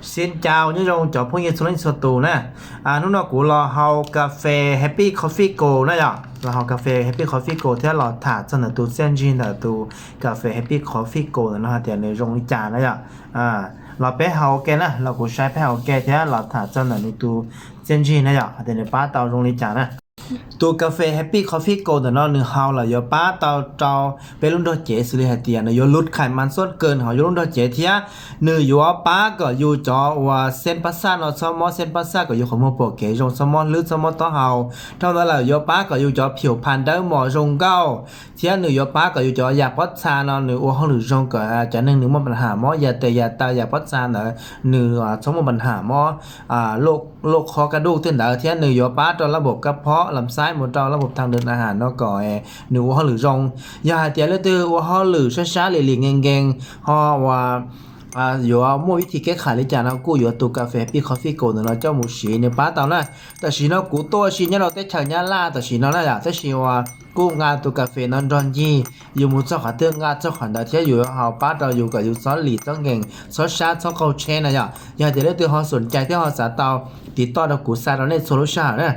Xin chào những dòng cho phong nhiệt xuống lên sổ tù nè. Lúc nào cũng lò hào cà phê Happy Coffee Co nè ạ. Lò hào cà phê Happy Coffee Co thế lò thả chân là tù sen jean là tù cà phê Happy Coffee Co là nó hạt tiền để dùng trà nè ạ. Lò bé hào kê nè, lò cũng sai bé hào kê thế lò thả chân là tù sen jean nè ạ. Hạt tiền để bát tàu dùng trà nè. Tu cà phê Happy Coffee Co แต่ nó 1 have là doป้าเตาเจ้าไปรุ่นดอเจสิริหะเตียนะยลดไขมันส่วนเกินเฮาอยู่รุ่นดอเจเทีย1อยู่ป้าก็อยู่จอว่าเส้นประสาทเนาะสมอเส้นประสาทก็อยู่ของหมอปอเกจงสมอลึกสมอต่อเฮาเท่านั้นแหละอยู่ป้าก็อยู่จอผิวพรรณเด้อหมอจงเก้าเทีย1อยู่ป้าก็อยู่จอยาปัสสาเนาะ1ว่าเฮาหรือจงก็จะ1บ่ปัญหาหมอยาแต่ยาตายาปัสสาเนาะ1สมมุติปัญหาหมอโรคคอกระดูกเทื่อนดาเทีย1อยู่ป้าต่อระบบกระเพาะลำไส้หมดต่อระบบทางเดินอาหารเนาะก็หนูว่าหรือจงยาเตียเลยตือว่าเขาหรือช้าๆหลีกๆเก่งๆเขาว่าอยู่มั่ววิธีแก้ไขเลยจ้านะกูอยู่ตัวกาแฟพี่คอฟฟี่โกลเนาะเจ้าหมูสีเนี่ยป้าตอนนั้นแต่สีเนาะกูตัวสีเนี่ยเราได้ฉายาล่าแต่สีเนาะน่ะอยากได้สีว่ากูงานตัวกาแฟนอนดอนยี่อยู่มุดเจ้าขาเตืองานเจ้าขันดาเทียอยู่เฮาป้าเราอยู่กับอยู่ซ้อนหลีต้องเก่งซ้อนชาซ้อนเขาเชนนะอย่าเดี๋ยวเลยตือเขาสนใจที่เขาสาเตาติดต่อเรากูซาเราเนี่ยโซลูชันนะ